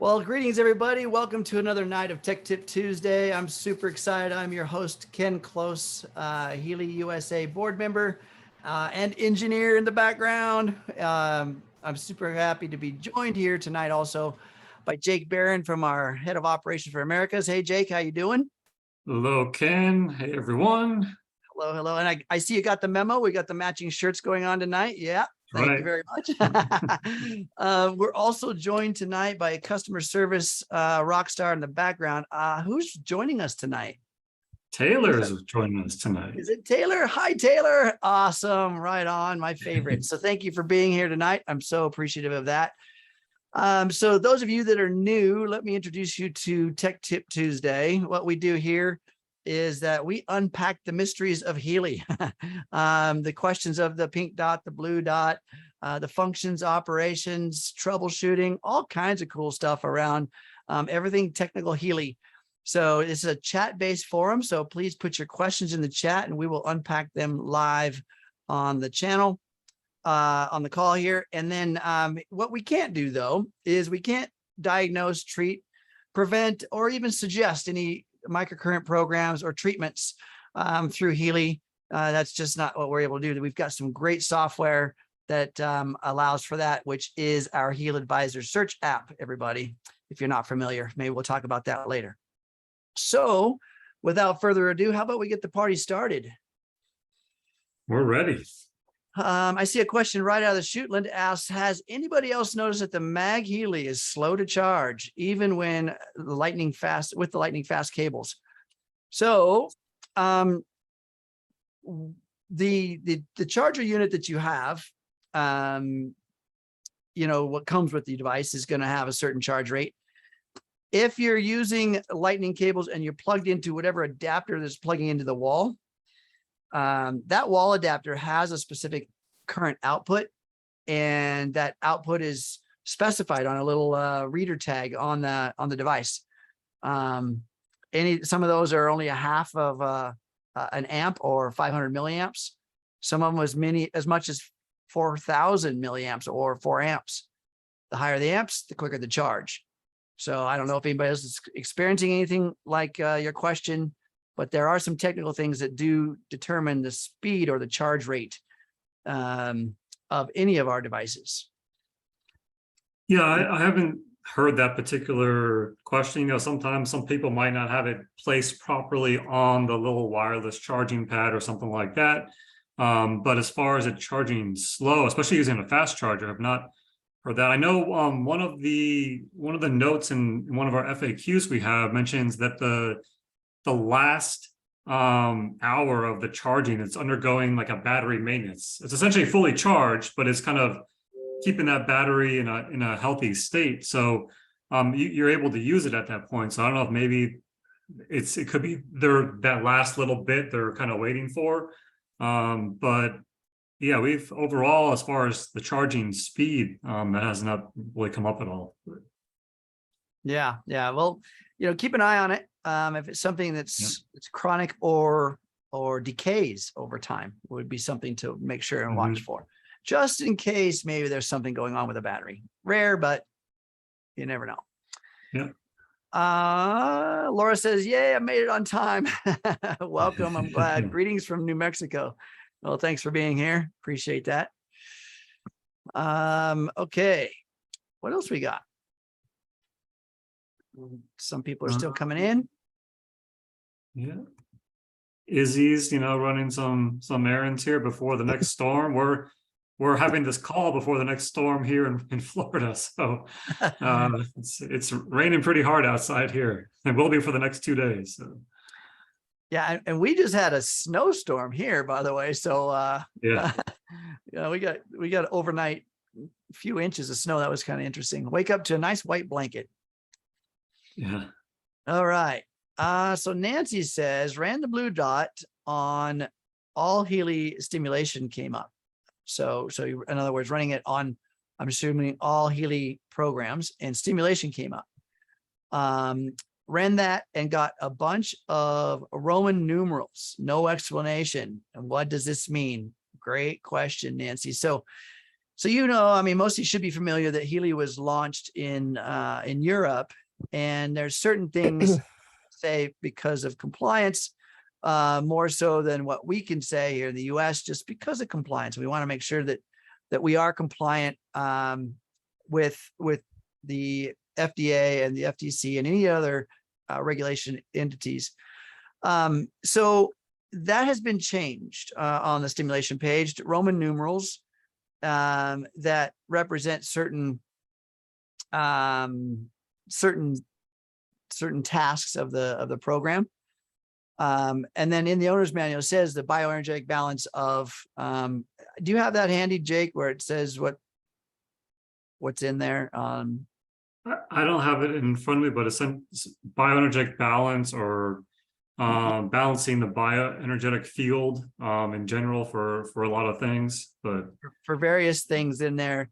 Well, greetings, everybody. Welcome to another night of Tech Tip Tuesday. I'm super excited. I'm your host, Ken Close, Healy USA board member and engineer in the background. I'm super happy to be joined here tonight also by Jake Barron from our head of operations for Americas. Hey, Jake, how you doing? Hello, Ken. Hey, everyone. Hello, hello. And I see you got the memo. We got the matching shirts going on tonight. Yeah. Thank you very much. We're also joined tonight by a customer service rock star in the background. Who's joining us tonight? Taylor is joining us tonight. Is it Taylor? Hi, Taylor. Awesome. Right on. My favorite. So thank you for being here tonight. I'm so appreciative of that. So those of you that are new, let me introduce you to Tech Tip Tuesday. What we do here is that we unpack the mysteries of Healy, the questions of the pink dot, the blue dot, the functions, operations, troubleshooting, all kinds of cool stuff around everything technical Healy. So this is a chat-based forum, so please put your questions in the chat and we will unpack them live on the channel, on the call here. And then what we can't do, though, is we can't diagnose, treat, prevent, or even suggest any microcurrent programs or treatments through Healy. That's just not what we're able to do. We've got some great software that allows for that, which is our HealAdvisor search app, everybody. If you're not familiar, maybe we'll talk about that later. So without further ado, how about we get the party started? We're ready. I see a question right out of the chute. Linda asks, has anybody else noticed that the MagHealy is slow to charge, even when the lightning fast cables? So the charger unit that you have, what comes with the device is going to have a certain charge rate. If you're using lightning cables and you're plugged into whatever adapter that's plugging into the wall, that wall adapter has a specific current output, and that output is specified on a little reader tag on the device. Some of those are only a half of an amp or 500 milliamps. Some of them as much as 4,000 milliamps or 4 amps. The higher the amps, the quicker the charge. So I don't know if anybody else is experiencing anything like your question, but there are some technical things that do determine the speed or the charge rate of any of our devices. Yeah, I haven't heard that particular question. Sometimes some people might not have it placed properly on the little wireless charging pad or something like that. But as far as it charging slow, especially using a fast charger, I've not heard that. I know one of the notes in one of our FAQs we have mentions that the last hour of the charging, it's undergoing like a battery maintenance. It's essentially fully charged, but it's kind of keeping that battery in a healthy state. So you're able to use it at that point. So I don't know if maybe it could be that last little bit they're kind of waiting for. But yeah, we've overall, as far as the charging speed, that has not really come up at all. Yeah. Well, keep an eye on it. If it's something it's chronic or decays over time, would be something to make sure and watch for, just in case maybe there's something going on with the battery. Rare, but you never know. Yeah. Laura says, yay, I made it on time. Welcome. I'm glad. Greetings from New Mexico. Well, thanks for being here. Appreciate that. Okay. What else we got? Some people are still coming in. Yeah. Izzy's, running some errands here before the next storm. We're having this call before the next storm here in Florida. So it's raining pretty hard outside here. It will be for the next 2 days. So. Yeah, and we just had a snowstorm here, by the way. So yeah, we got overnight a few inches of snow. That was kind of interesting. Wake up to a nice white blanket. Yeah. All right. So Nancy says, ran the blue dot on all Healy stimulation came up. So in other words, running it on, I'm assuming all Healy programs, and stimulation came up. Ran that and got a bunch of Roman numerals, no explanation. And what does this mean? Great question, Nancy. So So, I mean, most of you should be familiar that Healy was launched in Europe, and there's certain things, say, because of compliance, more so than what we can say here in the US, just because of compliance. We want to make sure that we are compliant with the FDA and the FTC and any other regulation entities. So that has been changed on the stimulation page to Roman numerals that represent certain tasks of the program. And then in the owner's manual, it says the bioenergetic balance of, do you have that handy, Jake, where it says what's in there? I don't have it in front of me, but it's bioenergetic balance, or balancing the bioenergetic field in general for a lot of things, but for various things in there.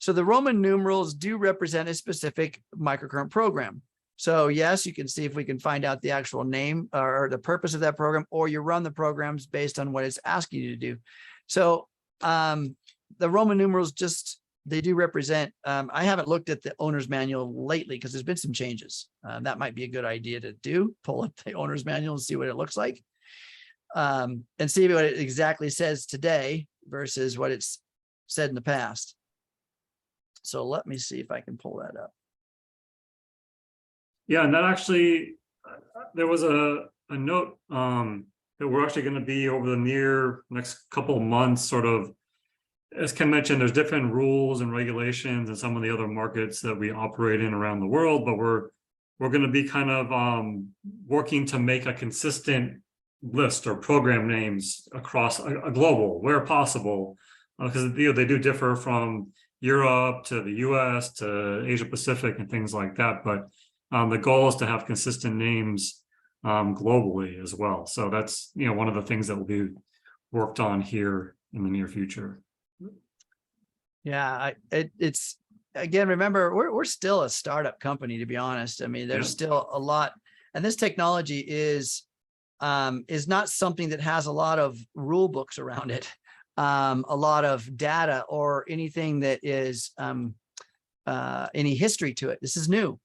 So the Roman numerals do represent a specific microcurrent program. So yes, you can see if we can find out the actual name or the purpose of that program, or you run the programs based on what it's asking you to do. So the Roman numerals they do represent, I haven't looked at the owner's manual lately because there's been some changes. That might be a good idea to do, pull up the owner's manual and see what it looks like, and see what it exactly says today versus what it's said in the past. So let me see if I can pull that up. yeah, and that actually, there was a note that we're actually going to be over the next couple of months, sort of, as Ken mentioned, there's different rules and regulations in some of the other markets that we operate in around the world, but we're going to be kind of working to make a consistent list or program names across a global, where possible, because they do differ from Europe to the US to Asia Pacific and things like that. But the goal is to have consistent names globally as well. So that's one of the things that will be worked on here in the near future. Yeah, it's again, remember, we're still a startup company, to be honest. I mean, there's still a lot, and this technology is not something that has a lot of rule books around it, a lot of data or anything that is any history to it. This is new.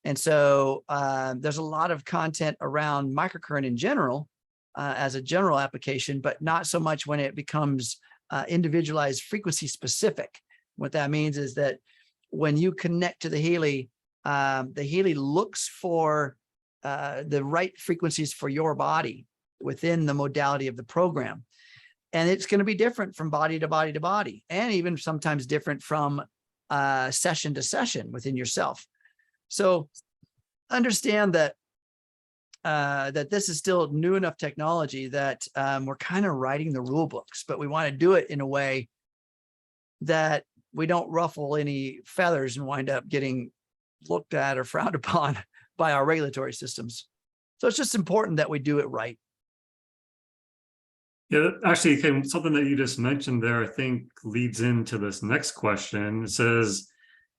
And so there's a lot of content around microcurrent in general as a general application, but not so much when it becomes individualized frequency specific. What that means is that when you connect to the Healy looks for the right frequencies for your body within the modality of the program. And it's going to be different from body to body to body, and even sometimes different from session to session within yourself. So understand that that this is still new enough technology that we're kind of writing the rule books, but we want to do it in a way that we don't ruffle any feathers and wind up getting looked at or frowned upon by our regulatory systems. So it's just important that we do it right. Yeah, actually, Ken, something that you just mentioned there, I think, leads into this next question. It says,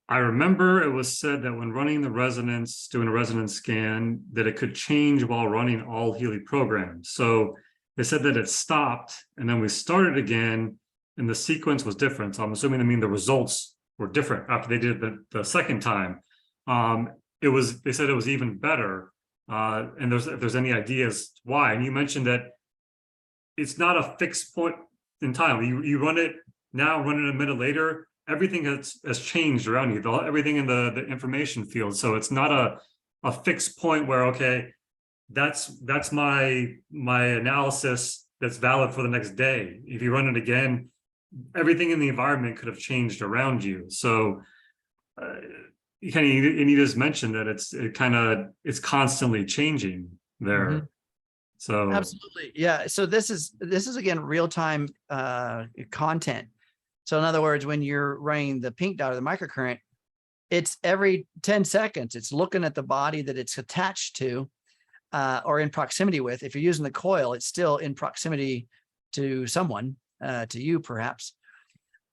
I remember it was said that when running the resonance, doing a resonance scan, that it could change while running all Healy programs. So they said that it stopped and then we started again and the sequence was different. So I'm assuming the results were different after they did it the second time. They said it was even better. And if there's any ideas why, and you mentioned that it's not a fixed point in time. You run it now, run it a minute later, everything has changed around you, everything in the information field. So it's not a fixed point where, okay, that's my analysis that's valid for the next day. If you run it again, everything in the environment could have changed around you. So you just mentioned that it's constantly changing there. Mm-hmm. So absolutely, yeah. So this is again real-time content. So in other words, when you're running the pink dot or the microcurrent, it's every 10 seconds. It's looking at the body that it's attached to or in proximity with. If you're using the coil, it's still in proximity to someone, to you perhaps.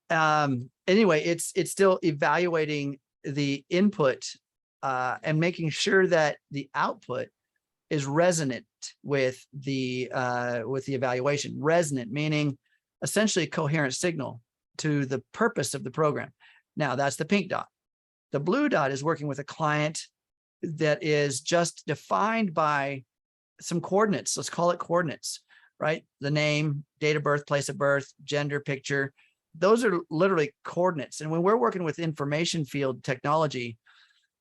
Anyway, it's still evaluating the input and making sure that the output is resonant with the evaluation. Resonant meaning essentially a coherent signal. to the purpose of the program. Now that's the pink dot. The blue dot is working with a client that is just defined by some coordinates. Let's call it coordinates, right? The name, date of birth, place of birth, gender, picture. Those are literally coordinates. And when we're working with information field technology,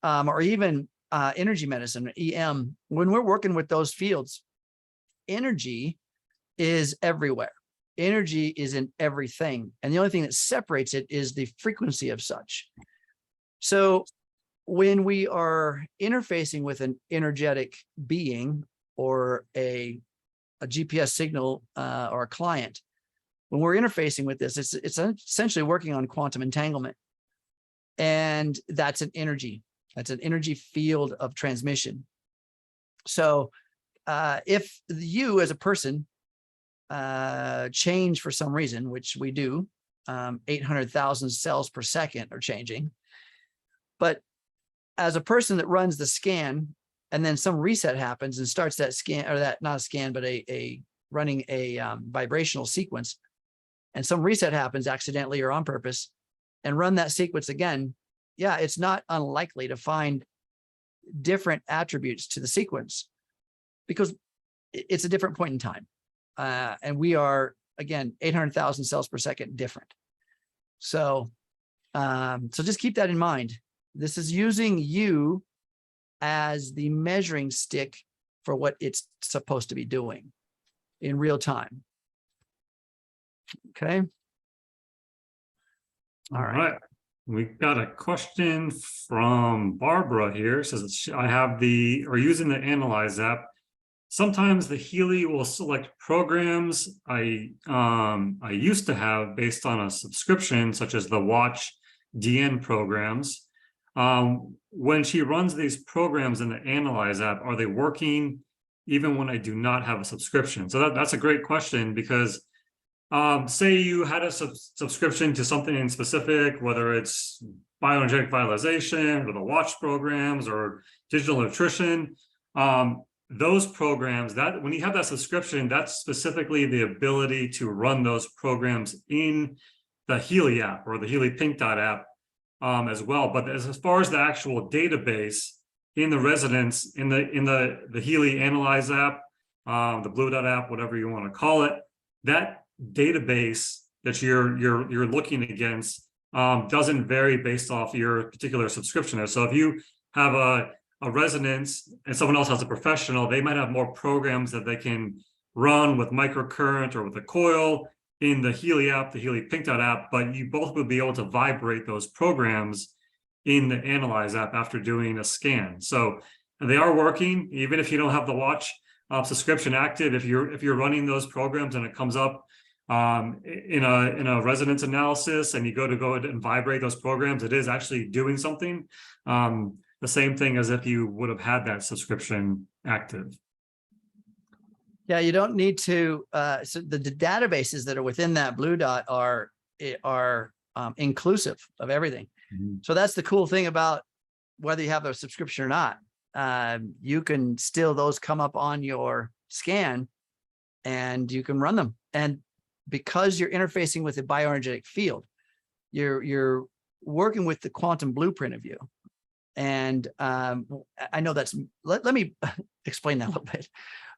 or even energy medicine, EM, when we're working with those fields, energy is everywhere. Energy is in everything. And the only thing that separates it is the frequency of such. So when we are interfacing with an energetic being or a GPS signal or a client, when we're interfacing with this, it's essentially working on quantum entanglement. And that's an energy. That's an energy field of transmission. So if you as a person change for some reason, which we do, 800,000 cells per second are changing. But as a person that runs the scan and then some reset happens and starts that scan, or that, not a scan, but running a vibrational sequence, and some reset happens accidentally or on purpose, and run that sequence again, yeah, it's not unlikely to find different attributes to the sequence because it's a different point in time. And we are, again, 800,000 cells per second different. So, so just keep that in mind. This is using you as the measuring stick for what it's supposed to be doing in real time. Okay. All right. We've got a question from Barbara here. It says, I have using the Analyze app. Sometimes the Healy will select programs I used to have based on a subscription, such as the Watch DN programs. When she runs these programs in the Analyze app, are they working even when I do not have a subscription? So that's a great question, because say you had a subscription to something in specific, whether it's bioenergetic vitalization or the watch programs or digital nutrition. Those programs, that when you have that subscription, that's specifically the ability to run those programs in the Healy app or the Healy Pink Dot app as well. But as far as the actual database in the residence, in the Healy Analyze app, the Blue Dot app, whatever you want to call it, that database that you're looking against doesn't vary based off your particular subscription. So if you have a residence and someone else has a professional, they might have more programs that they can run with microcurrent or with a coil in the Healy app, the Healy Pink Dot app, but you both would be able to vibrate those programs in the Analyze app after doing a scan. So they are working, even if you don't have the watch subscription active. If you're running those programs and it comes up in a resonance analysis and you go ahead and vibrate those programs, it is actually doing something. The same thing as if you would have had that subscription active. Yeah, you don't need to. So the databases that are within that Blue Dot are inclusive of everything. Mm-hmm. So that's the cool thing about whether you have a subscription or not. You can still, those come up on your scan and you can run them. And because you're interfacing with a bioenergetic field, you're working with the quantum blueprint of you. And I know that's, let me explain that a little bit.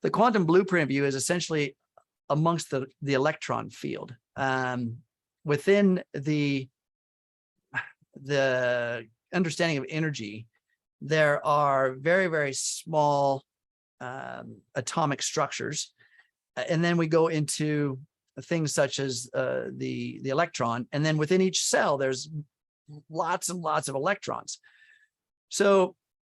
The quantum blueprint of you is essentially amongst the electron field. Within the understanding of energy, there are very, very small atomic structures. And then we go into things such as the electron. And then within each cell, there's lots and lots of electrons. So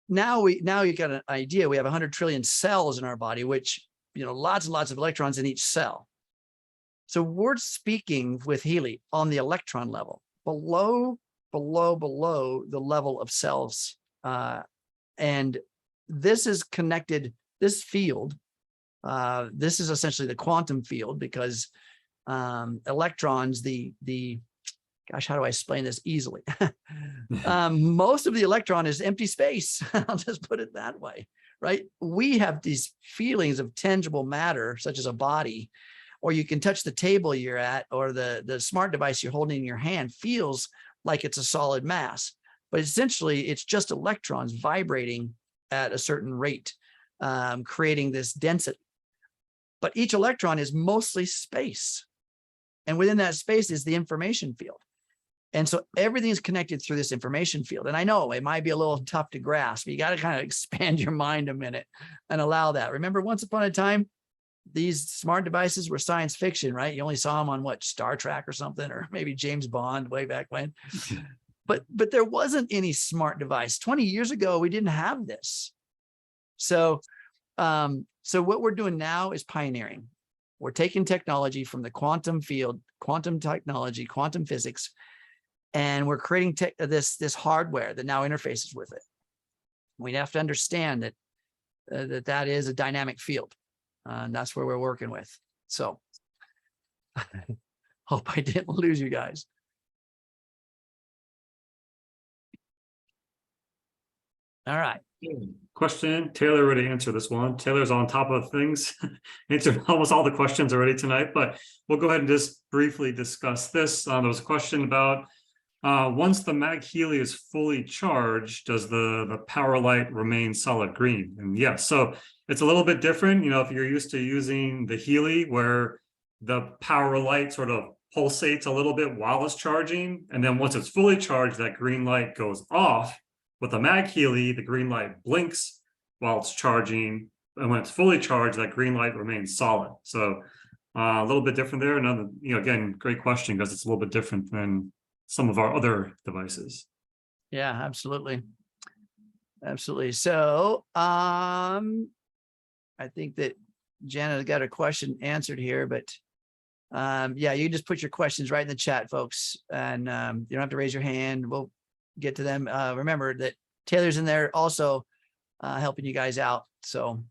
now you got an idea. We have 100 trillion cells in our body, which, lots and lots of electrons in each cell. So we're speaking with Healy on the electron level, below the level of cells. And this is connected, this field, this is essentially the quantum field, because electrons, gosh, how do I explain this easily? Most of the electron is empty space. I'll just put it that way, right? We have these feelings of tangible matter, such as a body, or you can touch the table you're at, or the smart device you're holding in your hand feels like it's a solid mass, but essentially it's just electrons vibrating at a certain rate, creating this density. But each electron is mostly space. And within that space is the information field. And so everything is connected through this information field. And I know it might be a little tough to grasp. You got to kind of expand your mind a minute and allow that. Remember, once upon a time, these smart devices were science fiction, right? You only saw them on what, Star Trek or something, or maybe James Bond way back when. But there wasn't any smart device. 20 years ago, we didn't have this. So what we're doing now is pioneering. We're taking technology from the quantum field, quantum technology, quantum physics, and we're creating this hardware that now interfaces with it. We have to understand that that is a dynamic field, and that's where we're working with. So hope I didn't lose you guys. All right. Question. Taylor already answered this one. Taylor's on top of things, answered almost all the questions already tonight, but we'll go ahead and just briefly discuss this. There was a question about once the MagHealy is fully charged, does the power light remain solid green? And yes, so it's a little bit different. You know, if you're used to using the Healy, where the power light sort of pulsates a little bit while it's charging, and then once it's fully charged, that green light goes off. With the MagHealy, the green light blinks while it's charging, and when it's fully charged, that green light remains solid. So a little bit different there. Another, you know, again, great question, because it's a little bit different than some of our other devices. Yeah, absolutely. Absolutely. So I think that Janet got a question answered here, but yeah, you can just put your questions right in the chat, folks, and you don't have to raise your hand. We'll get to them. Remember that Taylor's in there also helping you guys out. So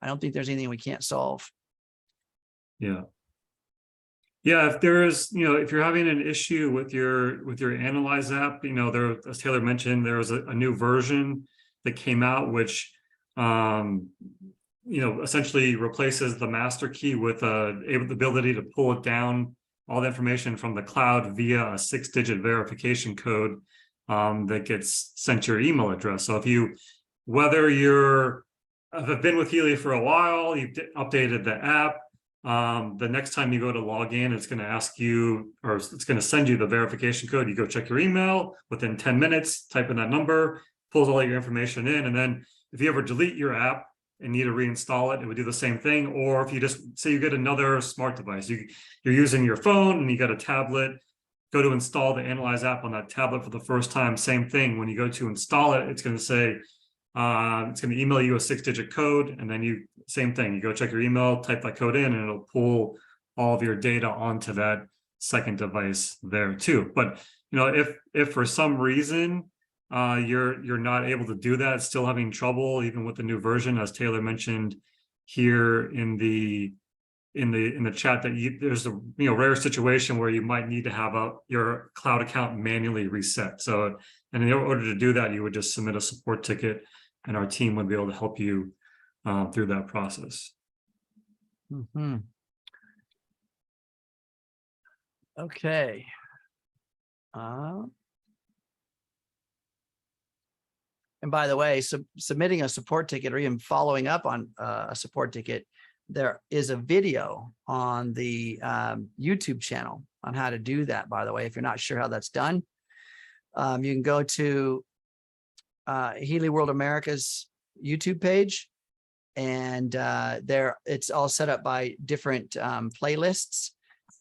I don't think there's anything we can't solve. Yeah. Yeah, if there is, you know, if you're having an issue with your Analyze app, you know, there, as Taylor mentioned, there was a new version that came out, which you know, essentially replaces the master key with the ability to pull it down, all the information from the cloud via a 6-digit verification code that gets sent to your email address. So if you, whether you're have been with Healy for a while, you've updated the app, the next time you go to log in, it's going to ask you, or it's going to send you the verification code. You go check your email within 10 minutes, type in that number, pulls all your information in. And then if you ever delete your app and need to reinstall it, it would do the same thing. Or if you just say you get another smart device, you're using your phone and you got a tablet, go to install the Analyze app on that tablet for the first time, same thing. When you go to install it, it's going to say, it's going to email you a 6-digit code, and then same thing, you go check your email, type that code in, and it'll pull all of your data onto that second device there too. But you know, if for some reason you're not able to do that, still having trouble even with the new version, as Taylor mentioned here in the chat, that there's a rare situation where you might need to have your cloud account manually reset. So, and in order to do that, you would just submit a support ticket, and our team would be able to help you through that process. Mm-hmm. Okay. And by the way, submitting a support ticket or even following up on a support ticket, there is a video on the YouTube channel on how to do that, by the way. If you're not sure how that's done, you can go to Healy World America's YouTube page, and there it's all set up by different playlists.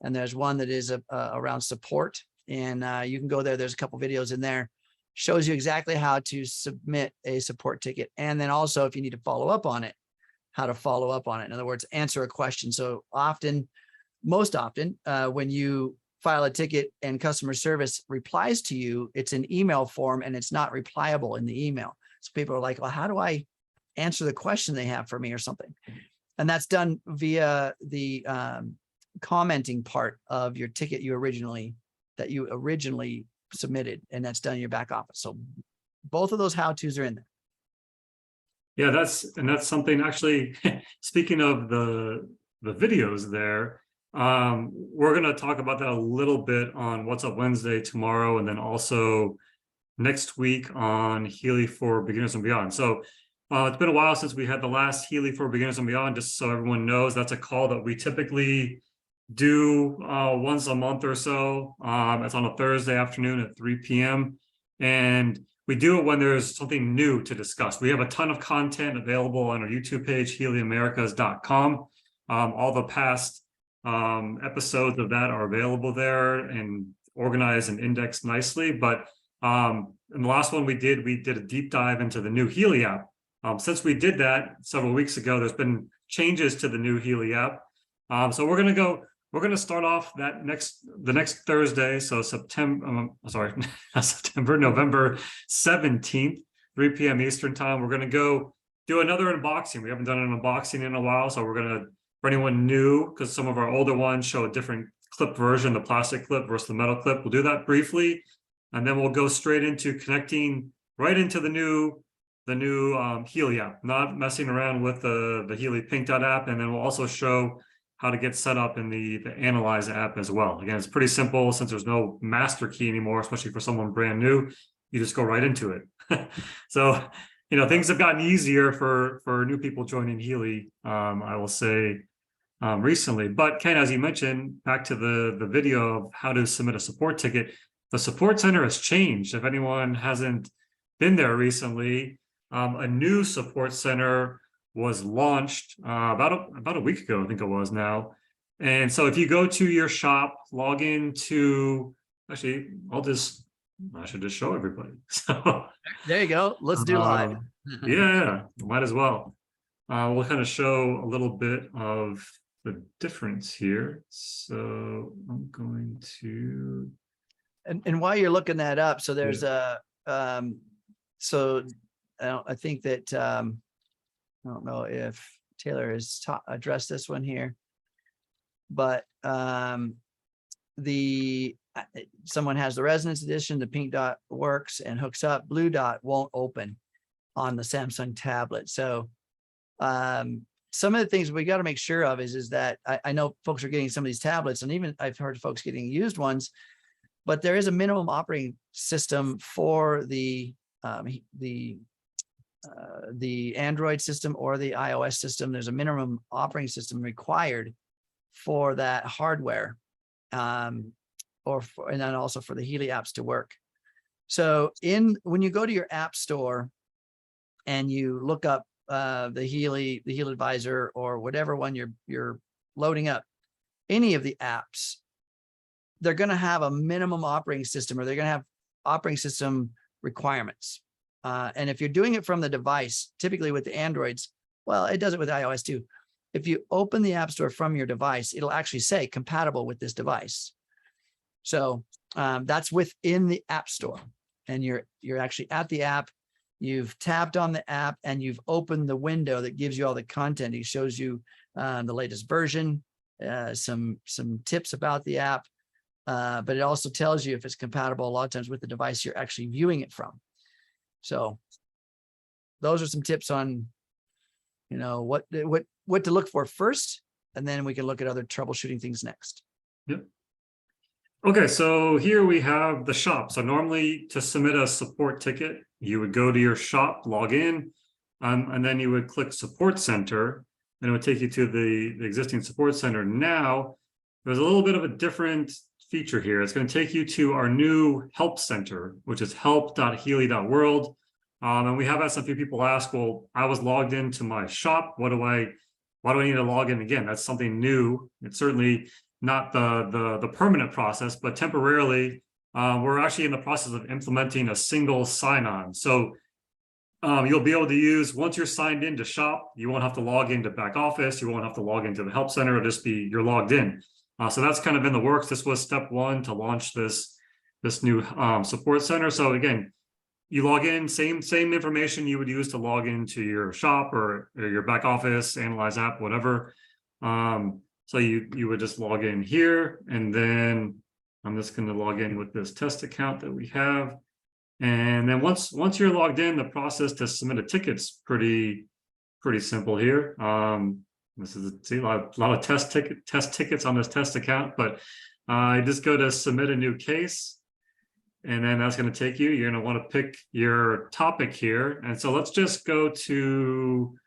And there's one that is around support, and you can go there. There's a couple videos in there, shows you exactly how to submit a support ticket. And then also, if you need to follow up on it, how to follow up on it. In other words, answer a question. So most often, when you file a ticket and customer service replies to you, it's an email form and it's not replyable in the email. So people are like, well, how do I answer the question they have for me or something? And that's done via the commenting part of your ticket you originally submitted, and that's done in your back office. So both of those how-tos are in there. Yeah, that's something actually, speaking of the videos there, We're going to talk about that a little bit on What's Up Wednesday tomorrow, and then also next week on Healy for Beginners and Beyond. So it's been a while since we had the last Healy for Beginners and Beyond, just so everyone knows. That's a call that we typically do once a month or so. It's on a Thursday afternoon at 3 p.m. And we do it when there's something new to discuss. We have a ton of content available on our YouTube page, HealyAmericas.com. All the past episodes of that are available there and organized and indexed nicely. But in the last one we did a deep dive into the new Healy app. Since we did that several weeks ago, there's been changes to the new Healy app. So we're going to start off the next Thursday. So November 17th, 3 p.m. Eastern time. We're going to go do another unboxing. We haven't done an unboxing in a while. So we're going to, for anyone new, because some of our older ones show a different clip version, the plastic clip versus the metal clip. We'll do that briefly, and then we'll go straight into connecting right into the new Healy app, not messing around with the Healy Pink Dot app. And then we'll also show how to get set up in the Analyze app as well. Again, it's pretty simple since there's no master key anymore, especially for someone brand new. You just go right into it. So, things have gotten easier for new people joining Healy, I will say, recently. But Ken, as you mentioned, back to the video of how to submit a support ticket, the support center has changed. If anyone hasn't been there recently, a new support center was launched about a week ago, I think it was now. And so if you go to your shop, log into, actually, I should just show everybody. So there you go. Let's do live. Yeah, might as well. We'll kind of show a little bit of the difference here. So I'm going to. And while you're looking that up, so there's I think that, I don't know if Taylor has addressed this one here, but someone has the Resonance Edition, the Pink Dot works and hooks up, Blue Dot won't open on the Samsung tablet. So some of the things we got to make sure of is that I know folks are getting some of these tablets, and even I've heard folks getting used ones, but there is a minimum operating system for the Android system or the iOS system. There's a minimum operating system required for that hardware, and then also for the Healy apps to work. So when you go to your app store and you look up the HealAdvisor or whatever one you're loading up, any of the apps, they're going to have a minimum operating system, or they're going to have operating system requirements. And if you're doing it from the device, typically with the Androids, well, it does it with iOS too. If you open the App Store from your device, it'll actually say compatible with this device. So that's within the App Store, and you're actually at the app. You've tapped on the app and you've opened the window that gives you all the content. It shows you the latest version, some tips about the app, but it also tells you if it's compatible a lot of times with the device you're actually viewing it from. So those are some tips on, what to look for first, and then we can look at other troubleshooting things next. Yep. Okay, so here we have the shop. So normally to submit a support ticket, you would go to your shop, log in, and then you would click Support Center, and it would take you to the existing Support Center. Now, there's a little bit of a different feature here. It's going to take you to our new Help Center, which is help.healy.world. And we have had some few people ask, well, I was logged into my shop. Why do I need to log in again? That's something new. It's certainly not the permanent process, but temporarily, we're actually in the process of implementing a single sign-on. So you'll be able to use, once you're signed into shop, you won't have to log into Backoffice. You won't have to log into the Help Center. It'll just be, you're logged in. So that's kind of in the works. This was step one to launch this new support center. So again, you log in, same information you would use to log into your shop or your Backoffice, Analyze app, whatever. So you would just log in here, and then I'm just going to log in with this test account that we have. And then once you're logged in, the process to submit a ticket's pretty simple here. This is see, a lot of test tickets on this test account, but you just go to submit a new case. And then that's going to take you, you're going to want to pick your topic here. And so let's just go to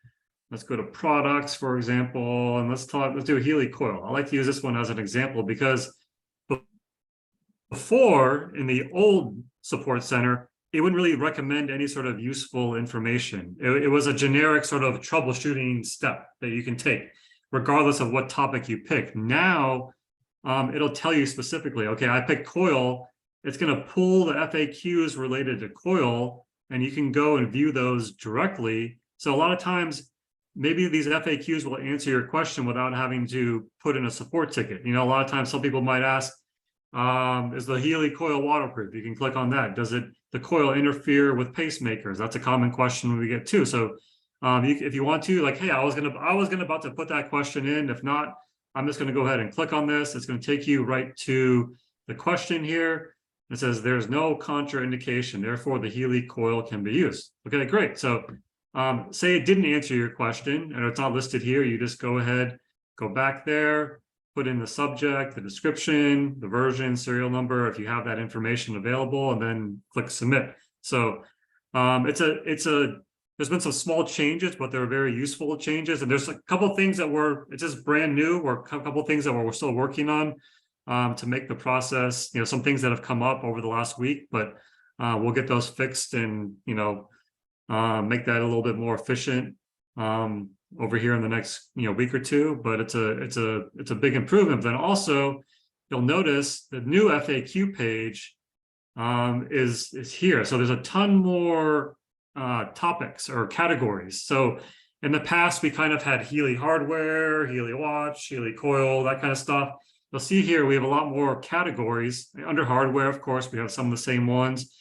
products, for example, and let's do a Healy coil. I like to use this one as an example because before in the old support center, it wouldn't really recommend any sort of useful information. It was a generic sort of troubleshooting step that you can take, regardless of what topic you pick. Now, it'll tell you specifically, okay, I picked coil. It's going to pull the FAQs related to coil, and you can go and view those directly. So a lot of times, maybe these FAQs will answer your question without having to put in a support ticket. You know, a lot of times some people might ask, is the Healy coil waterproof? You can click on that. Does the coil interfere with pacemakers? That's a common question we get too. So if you want to, like, hey, I was about to put that question in. If not, I'm just going to go ahead and click on this. It's going to take you right to the question here. It says there's no contraindication, therefore the Healy coil can be used. Okay, great. So say it didn't answer your question and it's not listed here, you just go ahead, go back there, put in the subject, the description, the version, serial number, if you have that information available, and then click submit. So there's been some small changes, but they're very useful changes. And there's a couple of things that it's just brand new, or a couple of things that we're still working on to make the process, you know, some things that have come up over the last week, but we'll get those fixed and, you know, make that a little bit more efficient over here in the next, you know, week or two. But it's a big improvement. Then also you'll notice the new FAQ page is here. So there's a ton more topics or categories. So in the past, we kind of had Healy hardware, Healy watch, Healy coil, that kind of stuff. You'll see here we have a lot more categories. Under hardware, of course, we have some of the same ones.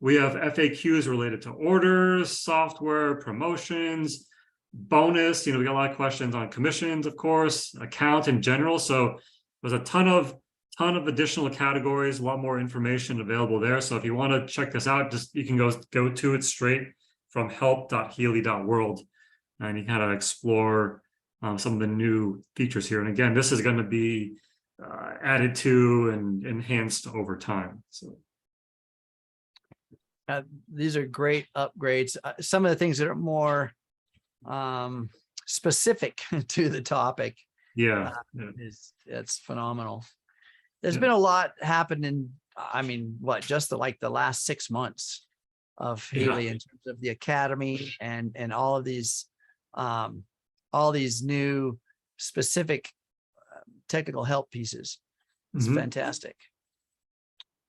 We have FAQs related to orders, software, promotions, bonus. You know, we got a lot of questions on commissions, of course, account in general. So there's a ton of additional categories, a lot more information available there. So if you want to check this out, just you can go to it straight from help.healy.world, and you kind of explore some of the new features here. And again, this is going to be added to and enhanced over time. So these are great upgrades. Some of the things that are more specific to the topic. Yeah, it's phenomenal. There's been a lot happening. I mean, what, just the last 6 months of Healy in terms of the academy and all of these new specific technical help pieces. It's fantastic.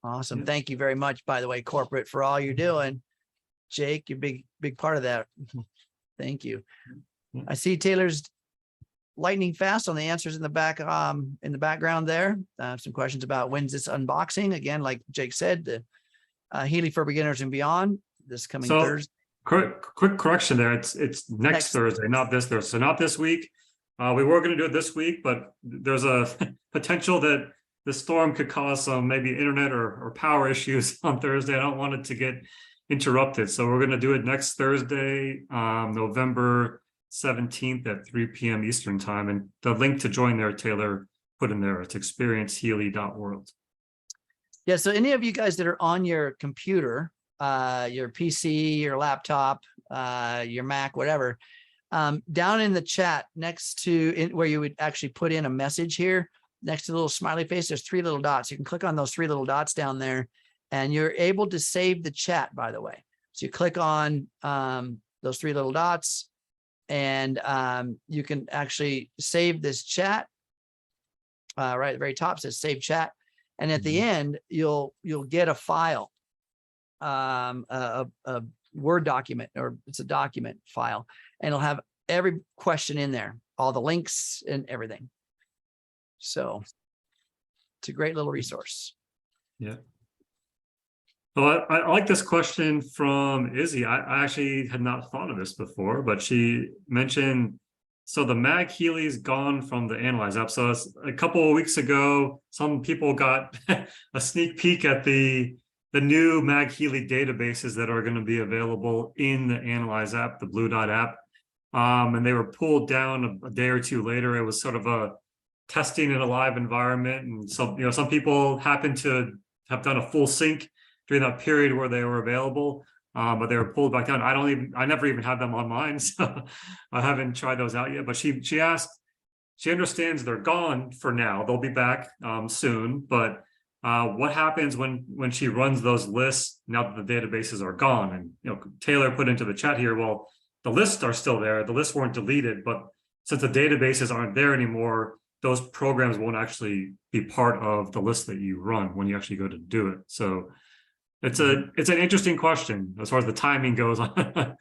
Awesome. Thank you very much, by the way, corporate, for all you're doing. Jake, you're big part of that. Thank you. I see Taylor's lightning fast on the answers in the background there. Some questions about when's this unboxing. Again, like Jake said, the Healy for Beginners and Beyond, this coming Thursday. Quick correction there. It's next Thursday, not this Thursday. So not this week. We were going to do it this week, but there's a potential that the storm could cause some maybe internet or power issues on Thursday. I don't want it to get interrupted. So we're going to do it next Thursday, November 17th at 3 p.m. Eastern time. And the link to join there, Taylor put in there. It's experiencehealy.world. Yeah. So any of you guys that are on your computer, your PC, your laptop, your Mac, whatever, down in the chat next to where you would actually put in a message here, next to the little smiley face, there's 3 little dots. You can click on those 3 little dots down there, and you're able to save the chat, by the way. So you click on those 3 little dots, and you can actually save this chat. Right at the very top says save chat. And at the end, you'll get a file, a Word document, or it's a document file, and it'll have every question in there, all the links and everything. So it's a great little resource. Yeah. Well, I like this question from Izzy. I actually had not thought of this before, but she mentioned, so the MagHealy's gone from the Analyze app. So a couple of weeks ago, some people got a sneak peek at the new MagHealy databases that are going to be available in the Analyze app, the Blue Dot app. And they were pulled down a day or two later. It was sort of a testing in a live environment. And so, some people happen to have done a full sync during that period where they were available. But they were pulled back down. I never even had them on mine, so I haven't tried those out yet. But she asked, she understands they're gone for now. They'll be back soon. But what happens when she runs those lists now that the databases are gone? And Taylor put into the chat here, well, the lists are still there. The lists weren't deleted, but since the databases aren't there anymore, those programs won't actually be part of the list that you run when you actually go to do it. So it's an interesting question as far as the timing goes on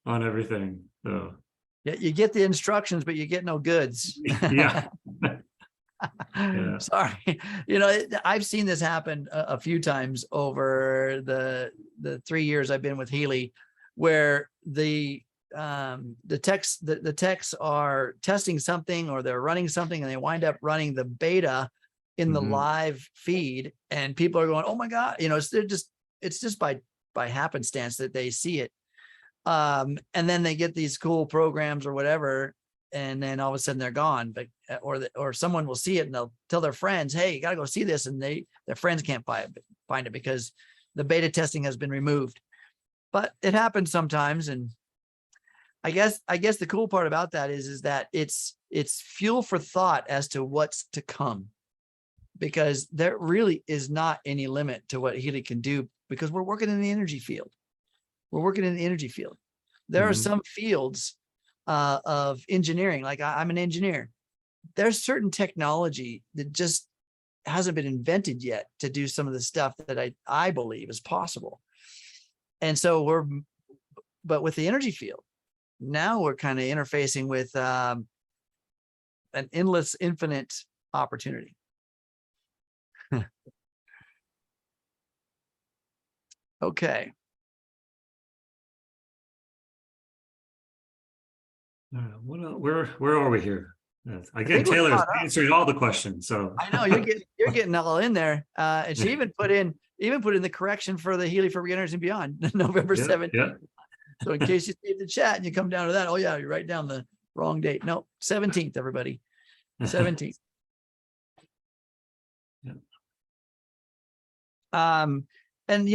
everything. So Yeah, you get the instructions, but you get no goods. yeah. Yeah. Sorry. I've seen this happen a few times over the 3 years I've been with Healy, where the techs are testing something or they're running something and they wind up running the beta in the live feed, and people are going, oh my God, it's just by happenstance that they see it. And then they get these cool programs or whatever, and then all of a sudden they're gone. But or someone will see it and they'll tell their friends, hey, you got to go see this, and their friends can't find it because the beta testing has been removed. But it happens sometimes. And I guess the cool part about that is that it's fuel for thought as to what's to come, because there really is not any limit to what Healy can do, because we're working in the energy field. There are some fields of engineering, like I'm an engineer. There's certain technology that just hasn't been invented yet to do some of the stuff that I believe is possible. And so but with the energy field, now we're kind of interfacing with an endless, infinite opportunity. Okay. Where are we here? Again, Taylor's answering all the questions. So I know you're getting all in there. And she even put in the correction for the Healy for Beginners and Beyond, November 17th. Yeah. So in case you see the chat and you come down to that, oh yeah, you write down the wrong date. No, 17th, everybody. 17th. Yeah. And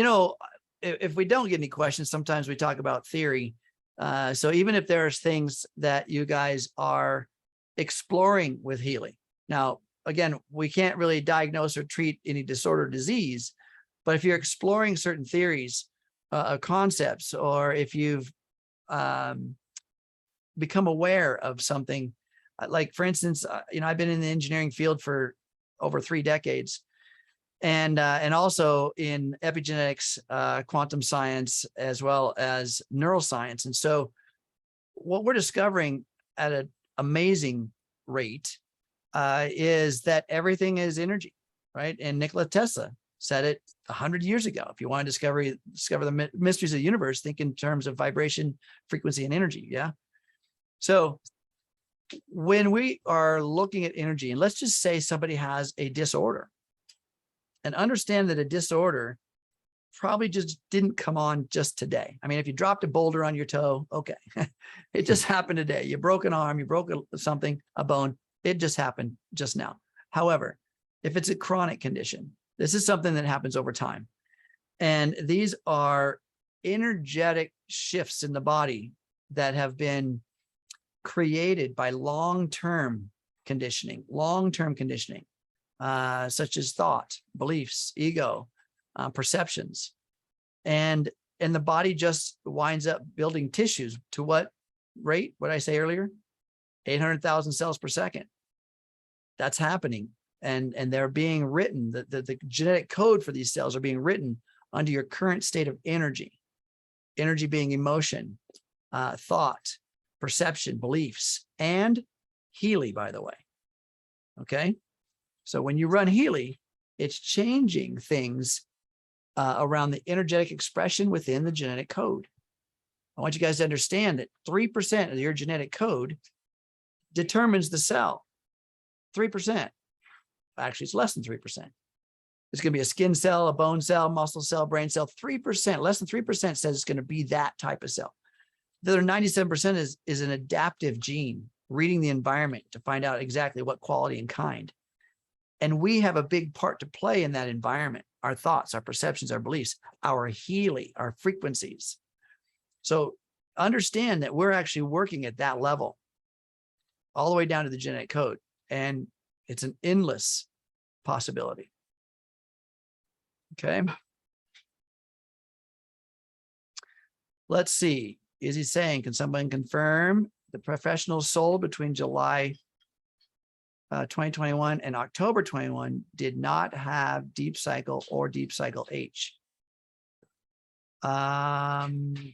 if we don't get any questions, sometimes we talk about theory. So even if there's things that you guys are exploring with Healy. Now, again, we can't really diagnose or treat any disorder or disease, but if you're exploring certain theories, concepts, or if you've become aware of something, like for instance, I've been in the engineering field for over 3 decades, and also in epigenetics, quantum science, as well as neuroscience. And so what we're discovering at an amazing rate is that everything is energy, right? And Nikola Tesla said it 100 years ago. If you want to discover the mysteries of the universe, think in terms of vibration, frequency, and energy. Yeah. So when we are looking at energy, and let's just say somebody has a disorder, and understand that a disorder probably just didn't come on just today. I mean, if you dropped a boulder on your toe, okay, it just happened today. You broke an arm, you broke something, a bone, it just happened just now. However, if it's a chronic condition, this is something that happens over time. And these are energetic shifts in the body that have been created by long-term conditioning, such as thought, beliefs, ego, perceptions. And the body just winds up building tissues to what rate? What did I say earlier? 800,000 cells per second. That's happening. And they're being written, the genetic code for these cells are being written under your current state of energy. Energy being emotion, thought, perception, beliefs, and Healy, by the way. Okay. So when you run Healy, it's changing things around the energetic expression within the genetic code. I want you guys to understand that 3% of your genetic code determines the cell. 3%. Actually, it's less than 3%. It's going to be a skin cell, a bone cell, muscle cell, brain cell. 3%, less than 3% says it's going to be that type of cell. the other 97% is an adaptive gene, reading the environment to find out exactly what quality and kind. And we have a big part to play in that environment, our thoughts, our perceptions, our beliefs, our Healy, our frequencies. So understand that we're actually working at that level, all the way down to the genetic code. And it's an endless possibility. Okay. Let's see. Is he saying, can someone confirm the professional sold between July 2021 and October 21 did not have deep cycle or deep cycle H?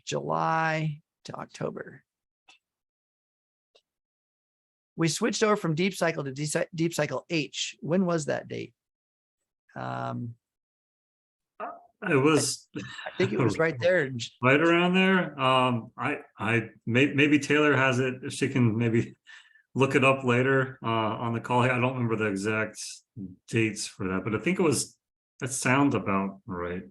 July to October. We switched over from deep cycle to deep cycle H. When was that date? It was, I think it was right there. right around there. Maybe Taylor has it, if she can maybe look it up later on the call. I don't remember the exact dates for that, but I think it was, that sounds about right.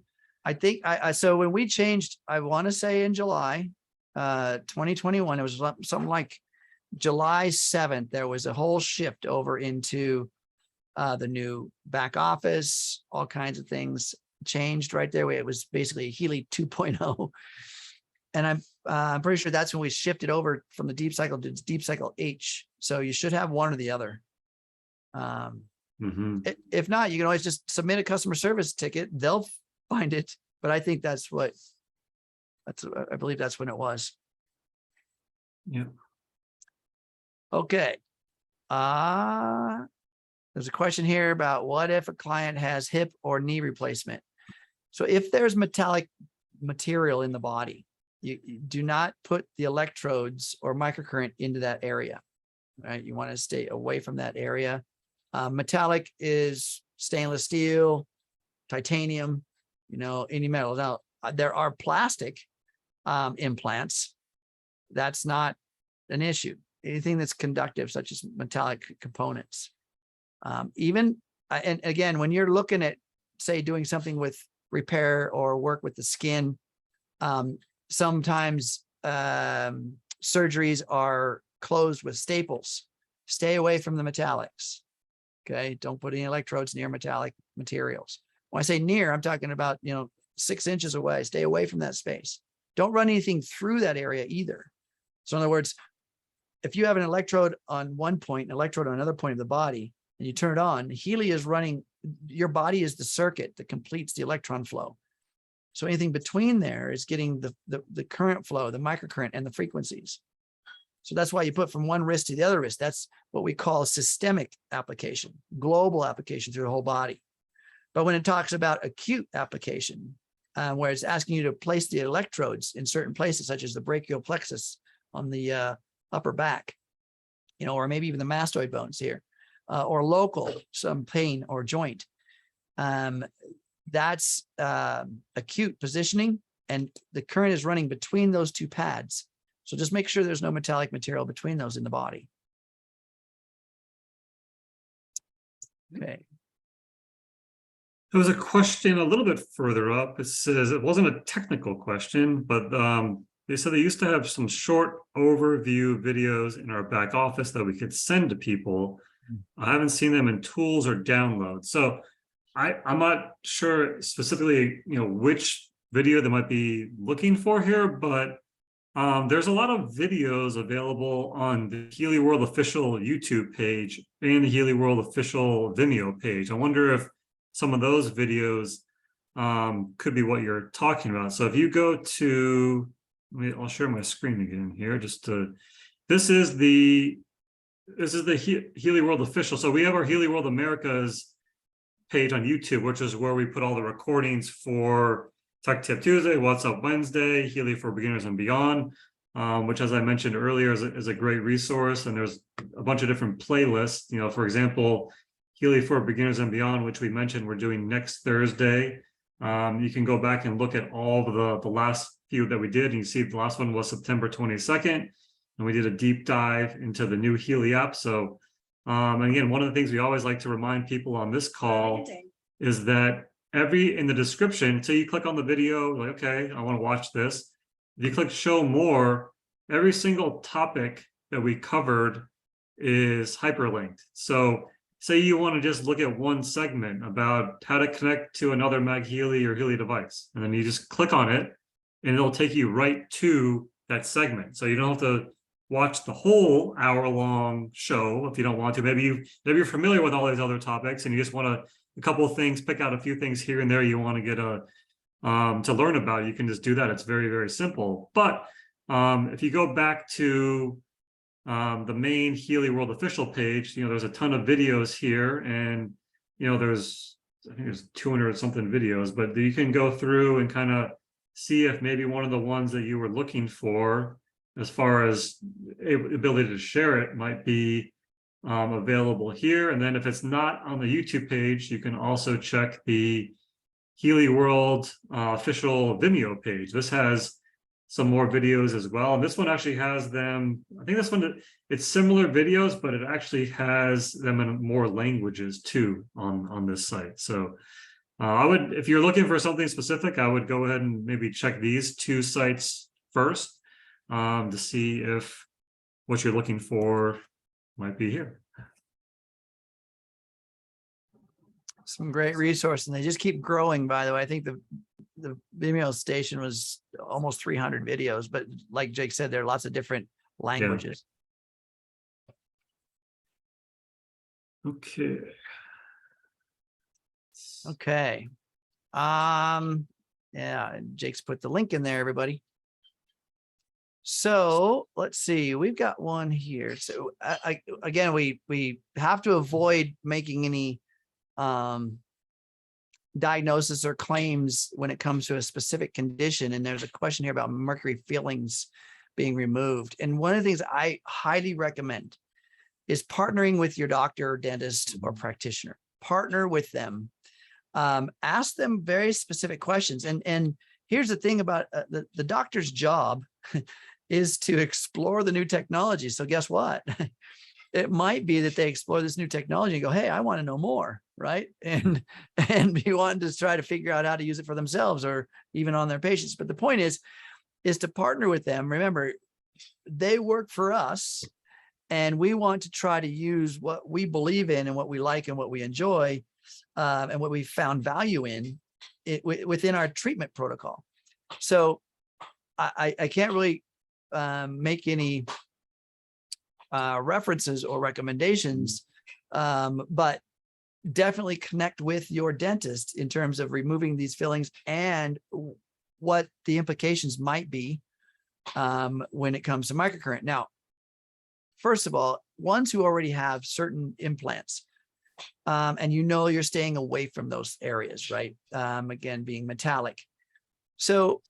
I think so when we changed, I want to say in July 2021, it was something like July 7th, there was a whole shift over into the new back office, all kinds of things changed right there. It was basically Healy 2.0. And I'm pretty sure that's when we shifted over from the deep cycle to deep cycle H. So you should have one or the other. If not, you can always just submit a customer service ticket. They'll find it. But I think I believe that's when it was. Yeah. Okay. There's a question here about what if a client has hip or knee replacement? So if there's metallic material in the body, you do not put the electrodes or microcurrent into that area, right? You want to stay away from that area. Metallic is stainless steel, titanium, any metal. Now, there are plastic implants. That's not an issue. Anything that's conductive, such as metallic components. And again, when you're looking at, say, doing something with repair or work with the skin, sometimes surgeries are closed with staples. Stay away from the metallics. Okay. Don't put any electrodes near metallic materials. When I say near, I'm talking about, 6 inches away. Stay away from that space. Don't run anything through that area either. So in other words, if you have an electrode on one point, an electrode on another point of the body, and you turn it on, Healy is running, your body is the circuit that completes the electron flow. So anything between there is getting the current flow, the microcurrent, and the frequencies. So that's why you put from one wrist to the other wrist. That's what we call systemic application, global application through the whole body. But when it talks about acute application, where it's asking you to place the electrodes in certain places, such as the brachial plexus on the upper back, or maybe even the mastoid bones here, or local, some pain or joint. That's acute positioning, and the current is running between those two pads. So just make sure there's no metallic material between those in the body. Okay. There was a question a little bit further up. It says it wasn't a technical question, but they said they used to have some short overview videos in our back office that we could send to people. I haven't seen them in tools or downloads. So I'm not sure specifically, which video they might be looking for here, but there's a lot of videos available on the Healy World official YouTube page and the Healy World official Vimeo page. I wonder if some of those videos could be what you're talking about. So if you go to, I'll share my screen again here. This is the Healy World official. So we have our Healy World Americas page on YouTube, which is where we put all the recordings for Tech Tip Tuesday, What's Up Wednesday, Healy for Beginners and Beyond, which, as I mentioned earlier, is a great resource. And there's a bunch of different playlists. For example, Healy for Beginners and Beyond, which we mentioned we're doing next Thursday. You can go back and look at all the last few that we did. And you see the last one was September 22nd. And we did a deep dive into the new Healy app. So, and again, one of the things we always like to remind people on this call is that in the description, so you click on the video, like, okay, I want to watch this. If you click show more, every single topic that we covered is hyperlinked. So say you want to just look at one segment about how to connect to another MagHealy or Healy device, and then you just click on it and it'll take you right to that segment. So you don't have to watch the whole hour-long show if you don't want to. Maybe you're familiar with all these other topics and you just want a couple of things, pick out a few things here and there you want to get to learn about. You can just do that. It's very, very simple. But if you go back to the main Healy World official page, there's a ton of videos here, and I think there's 200 something videos, but you can go through and kind of see if maybe one of the ones that you were looking for as far as ability to share it might be available here. And then if it's not on the YouTube page, you can also check the Healy World official Vimeo page. This has some more videos as well. And this one actually has them, I think this one, it's similar videos, but it actually has them in more languages too on this site. So if you're looking for something specific, I would go ahead and maybe check these two sites first to see if what you're looking for might be here. Some great resources, and they just keep growing, by the way. I think the Vimeo station was almost 300 videos, but like Jake said, there are lots of different languages. Yeah. Okay. Okay. Yeah, Jake's put the link in there, everybody. So let's see, we've got one here. So again, we have to avoid making any diagnosis or claims when it comes to a specific condition. And there's a question here about mercury fillings being removed. And one of the things I highly recommend is partnering with your doctor or dentist or practitioner. Partner with them. Ask them very specific questions. And here's the thing about the doctor's job is to explore the new technology. So guess what? It might be that they explore this new technology and go, hey, I want to know more, right? And be wanting to try to figure out how to use it for themselves or even on their patients. But the point is to partner with them. Remember, they work for us, and we want to try to use what we believe in and what we like and what we enjoy and what we found value in within our treatment protocol. So I can't really make any references or recommendations, but definitely connect with your dentist in terms of removing these fillings and what the implications might be when it comes to microcurrent. Now, first of all, ones who already have certain implants, and you're staying away from those areas, right? Again, being metallic. So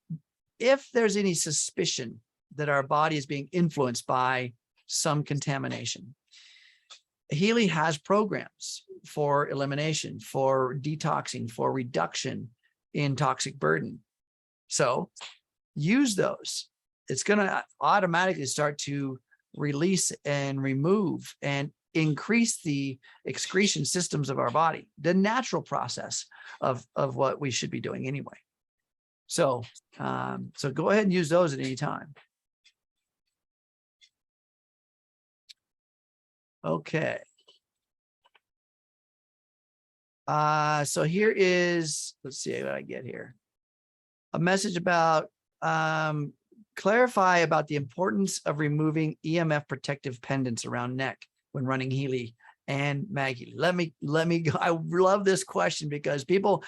if there's any suspicion that our body is being influenced by some contamination, Healy has programs for elimination, for detoxing, for reduction in toxic burden. So use those. It's going to automatically start to release and remove and increase the excretion systems of our body, the natural process of what we should be doing anyway. So, so go ahead and use those at any time. Okay. So here is, let's see what I get here. A message about clarify about the importance of removing EMF protective pendants around neck when running Healy and MagHealy. Let me go. I love this question because people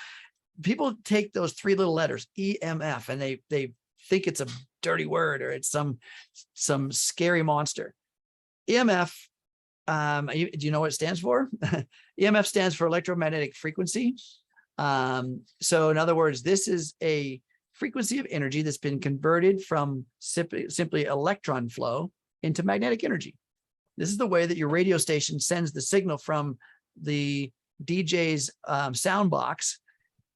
take those three little letters EMF and they think it's a dirty word or it's some scary monster. EMF, do you know what it stands for? EMF stands for electromagnetic frequency. So in other words, this is a frequency of energy that's been converted from simply electron flow into magnetic energy. This is the way that your radio station sends the signal from the DJ's sound box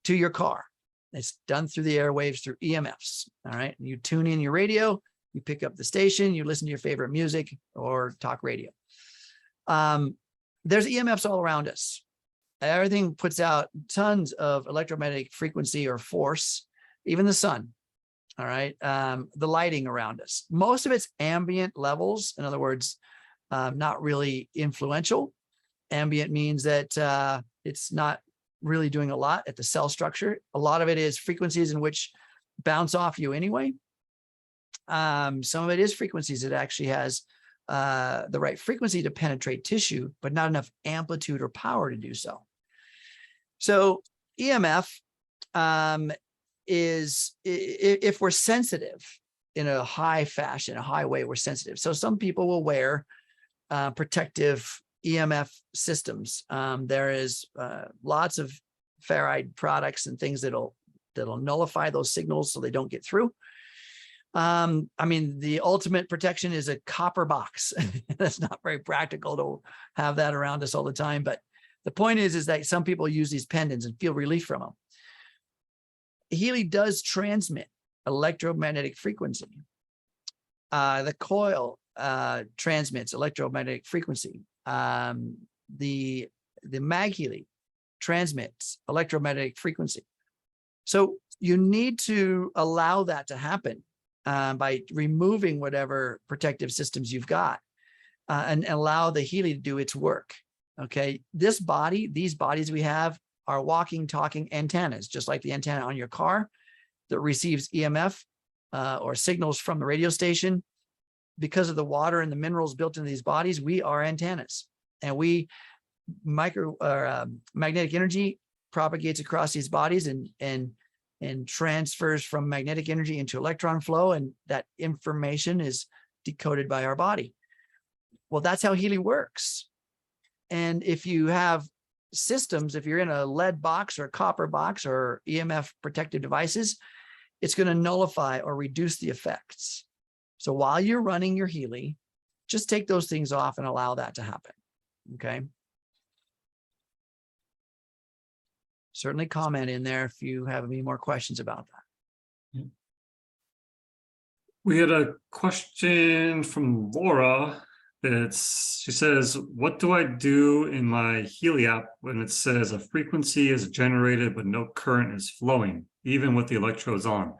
to your car. It's done through the airwaves through EMFs. All right. You tune in your radio, you pick up the station, you listen to your favorite music or talk radio. There's EMFs all around us. Everything puts out tons of electromagnetic frequency or force, even the sun. All right. The lighting around us, most of it's ambient levels. In other words, not really influential. Ambient means that it's not really doing a lot at the cell structure. A lot of it is frequencies in which bounce off you anyway. Some of it is frequencies that actually has the right frequency to penetrate tissue, but not enough amplitude or power to do so. So EMF is, if we're sensitive in a high fashion, a high way, we're sensitive. So some people will wear protective EMF systems. There is lots of ferrite products and things that'll nullify those signals so they don't get through. I mean, the ultimate protection is a copper box. That's not very practical to have that around us all the time. But the point is that some people use these pendants and feel relief from them. Healy does transmit electromagnetic frequency. The coil transmits electromagnetic frequency. The MagHealy transmits electromagnetic frequency. So you need to allow that to happen by removing whatever protective systems you've got and allow the Healy to do its work. Okay, this body, these bodies we have are walking, talking antennas, just like the antenna on your car that receives EMF or signals from the radio station. Because of the water and the minerals built into these bodies, we are antennas, and magnetic energy propagates across these bodies and transfers from magnetic energy into electron flow, and that information is decoded by our body. Well, that's how Healy works. And if you have systems, if you're in a lead box or a copper box or EMF protective devices, it's going to nullify or reduce the effects. So while you're running your Healy, just take those things off and allow that to happen. Okay. Certainly comment in there if you have any more questions about that. We had a question from Laura. She says, what do I do in my Healy app when it says a frequency is generated but no current is flowing, even with the electrodes on?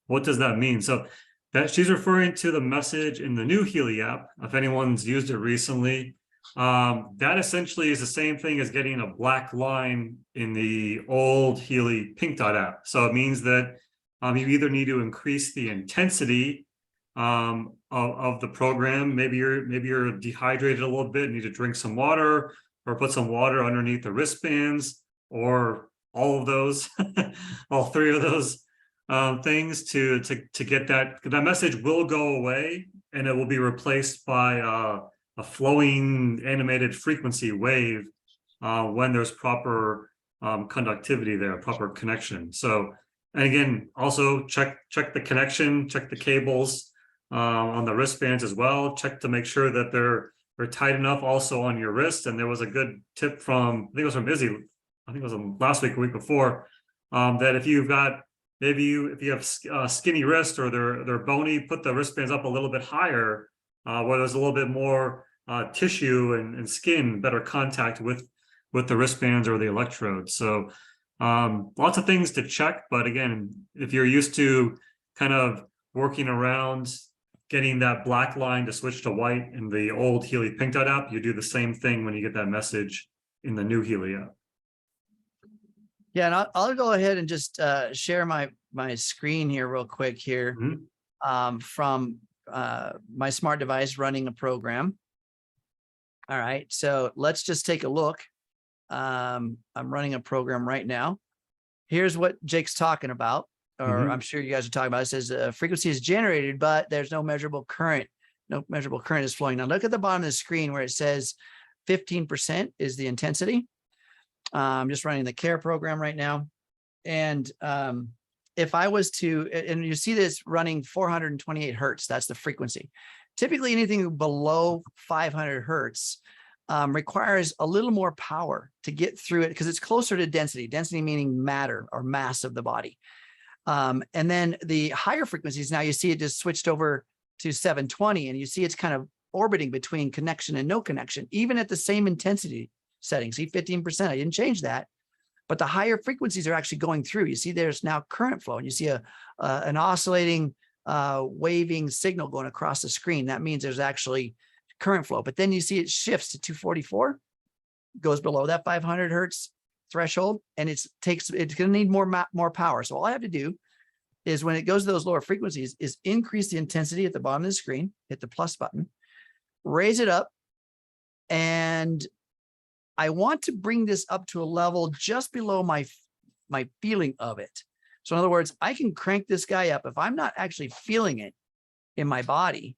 What does that mean? So that she's referring to the message in the new Healy app. If anyone's used it recently, that essentially is the same thing as getting a black line in the old Healy pink dot app. So it means that you either need to increase the intensity of the program. Maybe you're dehydrated a little bit, need to drink some water, or put some water underneath the wristbands, or all of those, all three of those things to get that message will go away, and it will be replaced by a flowing animated frequency wave when there's proper conductivity there, proper connection. So, and again, also check the connection, check the cables on the wristbands as well. Check to make sure that they're tight enough also on your wrist. And there was a good tip from, I think it was from Izzy, I think it was last week or week before, that if you've got, if you have skinny wrist or they're bony, put the wristbands up a little bit higher, where there's a little bit more tissue and skin, better contact with the wristbands or the electrodes. So lots of things to check. But again, if you're used to kind of working around getting that black line to switch to white in the old Healy pink dot app, you do the same thing when you get that message in the new Healy app. Yeah, and I'll go ahead and just share my screen here real quick here from my smart device running a program. All right, so let's just take a look. I'm running a program right now. Here's what Jake's talking about, or I'm sure you guys are talking about. It says frequency is generated, but there's no measurable current. No measurable current is flowing. Now look at the bottom of the screen where it says 15% is the intensity. I'm just running the care program right now. And if I was to, and you see this running 428 Hertz, that's the frequency. Typically anything below 500 Hertz requires a little more power to get through it because it's closer to density, meaning matter or mass of the body. And then the higher frequencies, now you see it just switched over to 720, and you see it's kind of orbiting between connection and no connection, even at the same intensity setting. See, 15%, I didn't change that. but the higher frequencies are actually going through. You see there's now current flow, and you see an oscillating waving signal going across the screen. That means there's actually current flow. But then you see it shifts to 244, goes below that 500 hertz threshold, and it's going to need more power. So all I have to do is, when it goes to those lower frequencies, is increase the intensity at the bottom of the screen, hit the plus button, raise it up, and I want to bring this up to a level just below my feeling of it. So in other words, I can crank this guy up. If I'm not actually feeling it in my body,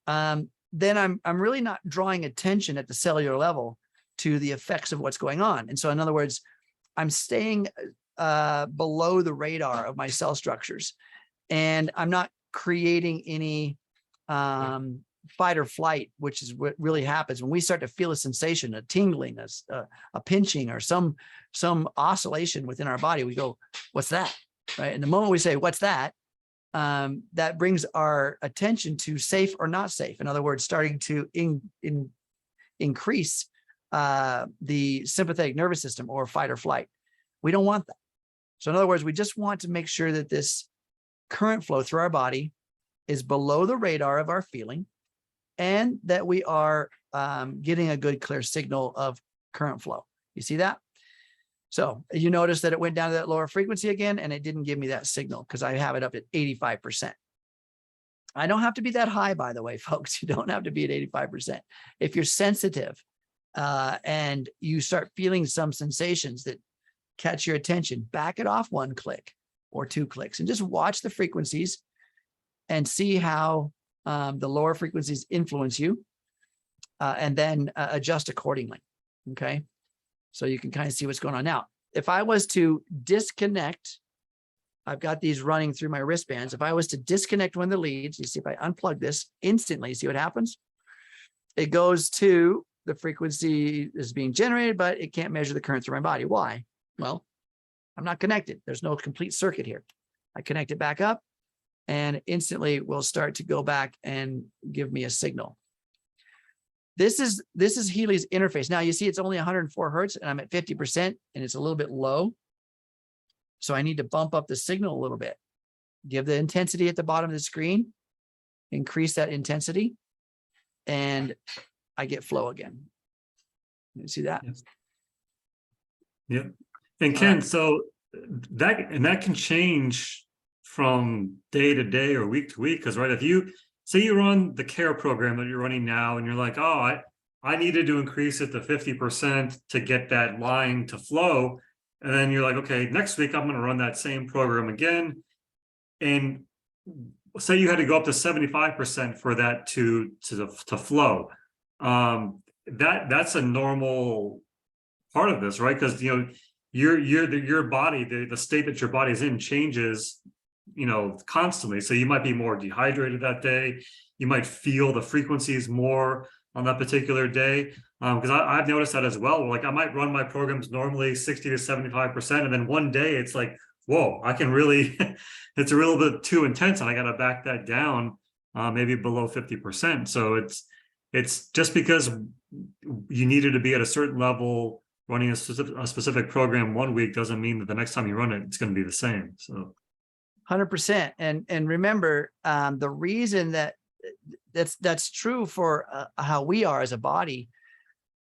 then I'm really not drawing attention at the cellular level to the effects of what's going on. And so in other words, I'm staying below the radar of my cell structures, and I'm not creating any fight or flight, which is what really happens when we start to feel a sensation, a tingling, a pinching, or some oscillation within our body. We go, what's that? Right. And the moment we say, what's that? That brings our attention to safe or not safe. In other words, starting to increase the sympathetic nervous system, or fight or flight. We don't want that. So in other words, we just want to make sure that this current flow through our body is below the radar of our feeling, and that we are getting a good clear signal of current flow. You see that? So you notice that it went down to that lower frequency again, and it didn't give me that signal because I have it up at 85%. I don't have to be that high, by the way, folks. You don't have to be at 85%. If you're sensitive and you start feeling some sensations that catch your attention, back it off 1 click or 2 clicks, and just watch the frequencies and see how the lower frequencies influence you, and then adjust accordingly. Okay. So you can kind of see what's going on. Now, if I was to disconnect, I've got these running through my wristbands. If I was to disconnect one of the leads, you see, if I unplug this instantly, see what happens? It goes to the frequency is being generated, but it can't measure the current through my body. Why? Well, I'm not connected. There's no complete circuit here. I connect it back up, and instantly will start to go back and give me a signal. This is Healy's interface. Now you see it's only 104 hertz, and I'm at 50%, and it's a little bit low. So I need to bump up the signal a little bit. Give the intensity at the bottom of the screen, increase that intensity, and I get flow again. You see that? Yes. Yeah. And Ken, so that can change from day to day or week to week, because right, if you say you run the care program that you're running now, and you're like, oh, I needed to increase it to 50% to get that line to flow. And then you're like, okay, next week I'm going to run that same program again. And say you had to go up to 75% for that to flow. That's a normal part of this, right? Because your body, the state that your body is in changes, constantly. So you might be more dehydrated that day. You might feel the frequencies more on that particular day. Because I've noticed that as well. Like I might run my programs normally 60 to 75%. And then one day it's like, whoa, I can really, it's a little bit too intense, and I got to back that down maybe below 50%. So it's just because you needed to be at a certain level running a specific program 1 week doesn't mean that the next time you run it, it's going to be the same. So 100%. And remember, the reason that's true for how we are as a body,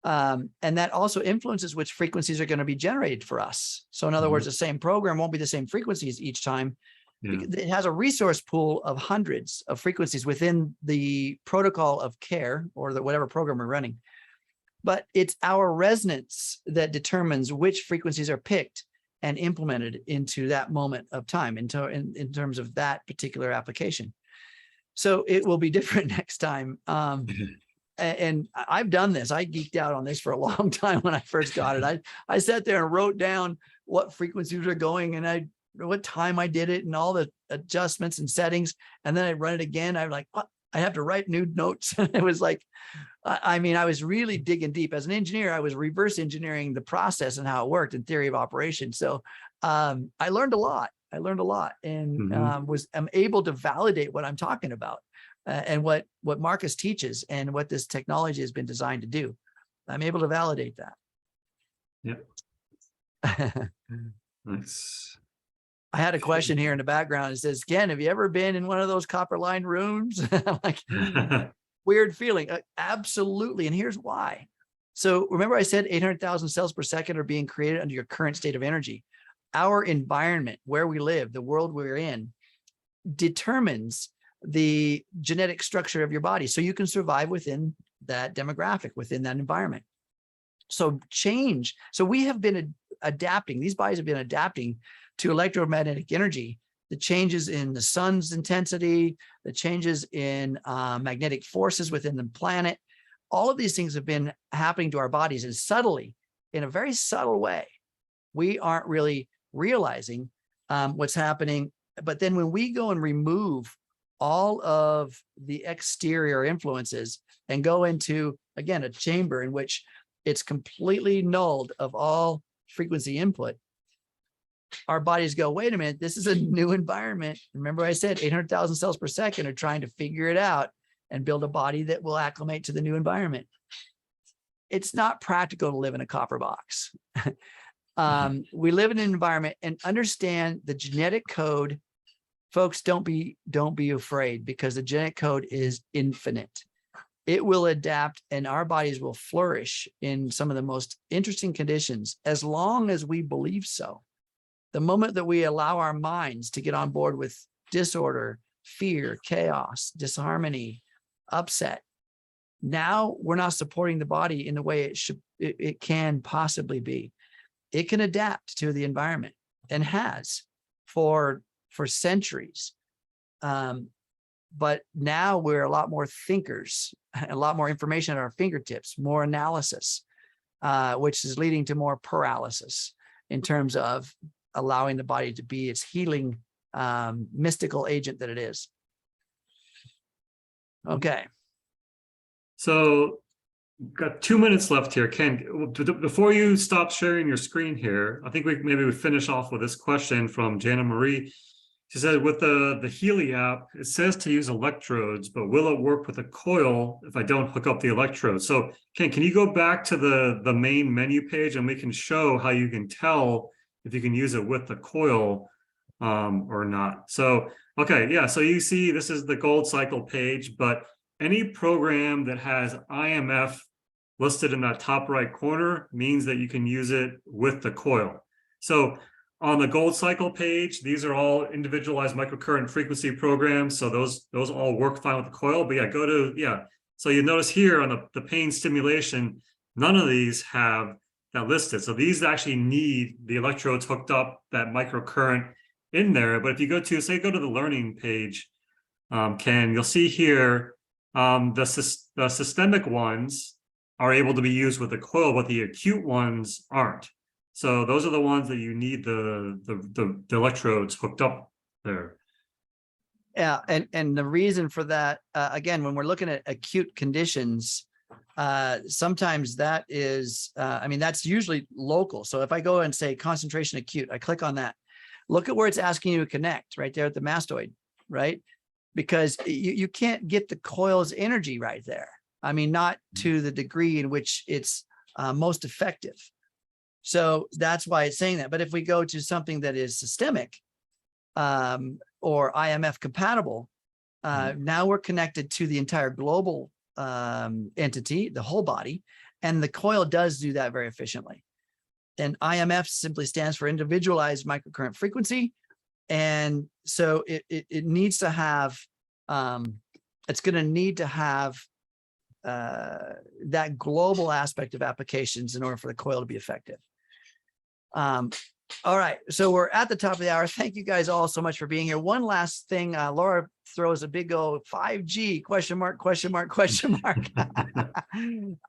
and that also influences which frequencies are going to be generated for us. So in other words, the same program won't be the same frequencies each time. Yeah. It has a resource pool of hundreds of frequencies within the protocol of care, or whatever program we're running. But it's our resonance that determines which frequencies are picked and implemented into that moment of time, in terms of that particular application. So it will be different next time. And I've done this. I geeked out on this for a long time when I first got it. I sat there and wrote down what frequencies are going, and what time I did it, and all the adjustments and settings. And then I run it again. I'm like, what? I have to write new notes. And it was like, I mean, I was really digging deep. As an engineer, I was reverse engineering the process and how it worked in theory of operation. So I learned a lot. And I'm able to validate what I'm talking about, and what Marcus teaches, and what this technology has been designed to do. I'm able to validate that. Yep. Nice. I had a question here in the background. It says, Ken, have you ever been in one of those copper lined rooms? I'm like, weird feeling. Absolutely. And here's why. So remember I said 800,000 cells per second are being created under your current state of energy. Our environment, where we live, the world we're in, determines the genetic structure of your body. So you can survive within that demographic, within that environment. So change. So we have been adapting, these bodies have been adapting to electromagnetic energy, the changes in the sun's intensity, the changes in magnetic forces within the planet. All of these things have been happening to our bodies, and subtly, in a very subtle way, we aren't really realizing what's happening. But then when we go and remove all of the exterior influences and go into, again, a chamber in which it's completely nulled of all frequency input, our bodies go, wait a minute, this is a new environment. Remember I said 800,000 cells per second are trying to figure it out and build a body that will acclimate to the new environment. It's not practical to live in a copper box. We live in an environment, and understand the genetic code. Folks, don't be afraid, because the genetic code is infinite. It will adapt, and our bodies will flourish in some of the most interesting conditions as long as we believe so. The moment that we allow our minds to get on board with disorder, fear, chaos, disharmony, upset, now we're not supporting the body in the way it can possibly be. It can adapt to the environment, and has for centuries. But now we're a lot more thinkers, a lot more information at our fingertips, more analysis, which is leading to more paralysis in terms of allowing the body to be its healing, mystical agent that it is. Okay. So got 2 minutes left here. Ken, before you stop sharing your screen here, I think maybe we finish off with this question from Jana Marie. She said, with the Healy app, it says to use electrodes, but will it work with a coil if I don't hook up the electrodes? So Ken, can you go back to the main menu page, and we can show how you can tell if you can use it with the coil or not. So, okay, yeah, so you see this is the gold cycle page, but any program that has IMF listed in that top right corner means that you can use it with the coil. So on the gold cycle page, these are all individualized microcurrent frequency programs. So those all work fine with the coil. But yeah, so you notice here on the pain stimulation, none of these have that listed. So these actually need the electrodes hooked up, that microcurrent in there. But if you go to the learning page, Ken, you'll see here the systemic ones are able to be used with the coil, but the acute ones aren't. So those are the ones that you need the electrodes hooked up there. Yeah, and the reason for that, again, when we're looking at acute conditions, sometimes that is, that's usually local. So if I go and say concentration acute, I click on that. Look at where it's asking you to connect right there at the mastoid, right? Because you can't get the coil's energy right there. Not to the degree in which it's most effective. So that's why it's saying that. But if we go to something that is systemic or IMF compatible, now we're connected to the entire global entity, the whole body, and the coil does do that very efficiently. And IMF simply stands for individualized microcurrent frequency. And so it needs to have, it's going to need to have that global aspect of applications in order for the coil to be effective. All right, so we're at the top of the hour. Thank you guys all so much for being here. One last thing, Laura throws a big old 5G question mark.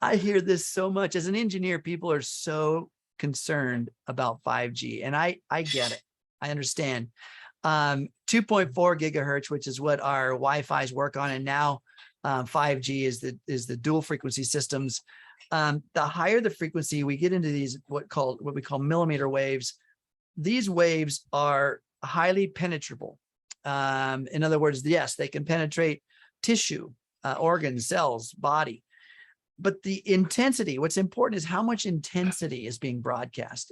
I hear this so much. As an engineer, people are so concerned about 5G, and I get it. I understand. 2.4 gigahertz, which is what our Wi-Fi's work on, and now 5G is the dual frequency systems. The higher the frequency, we get into these what we call millimeter waves. These waves are highly penetrable. In other words, yes, they can penetrate tissue, organs, cells, body. But the intensity, what's important is how much intensity is being broadcast.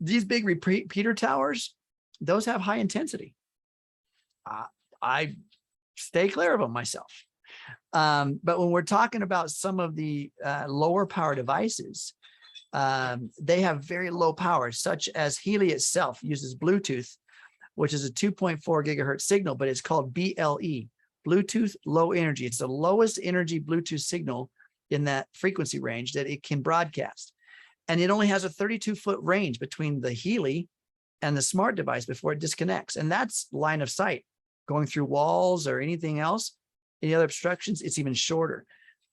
These big repeater towers, those have high intensity. I stay clear of them myself. But when we're talking about some of the lower power devices, they have very low power, such as Healy itself uses Bluetooth, which is a 2.4 gigahertz signal, but it's called BLE, Bluetooth Low Energy. It's the lowest energy Bluetooth signal in that frequency range that it can broadcast. And it only has a 32-foot range between the Healy and the smart device before it disconnects. And that's line of sight. Going through walls or anything else, any other obstructions, it's even shorter,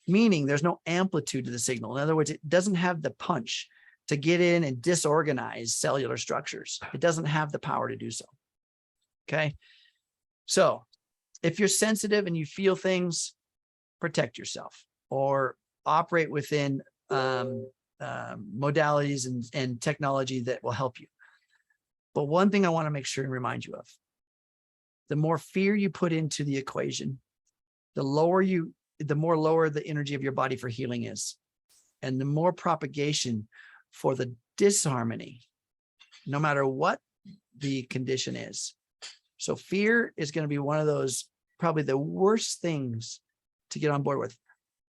meaning there's no amplitude to the signal. In other words, it doesn't have the punch to get in and disorganize cellular structures. It doesn't have the power to do so. Okay. So if you're sensitive and you feel things, protect yourself or operate within modalities and technology that will help you. But one thing I want to make sure and remind you of, the more fear you put into the equation, the more lower the energy of your body for healing is, and the more propagation for the disharmony, no matter what the condition is. So fear is going to be one of those, probably the worst things to get on board with.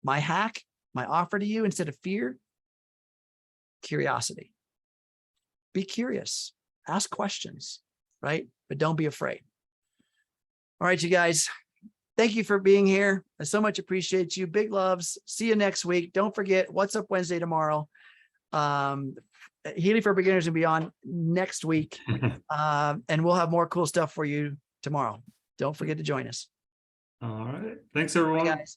My hack, my offer to you, instead of fear, curiosity. Be curious, ask questions, right? But don't be afraid. All right, you guys, thank you for being here. I so much appreciate you. Big loves. See you next week. Don't forget, What's Up Wednesday tomorrow. Healy for Beginners and Beyond next week. And we'll have more cool stuff for you tomorrow. Don't forget to join us. All right. Thanks, everyone. Bye, guys.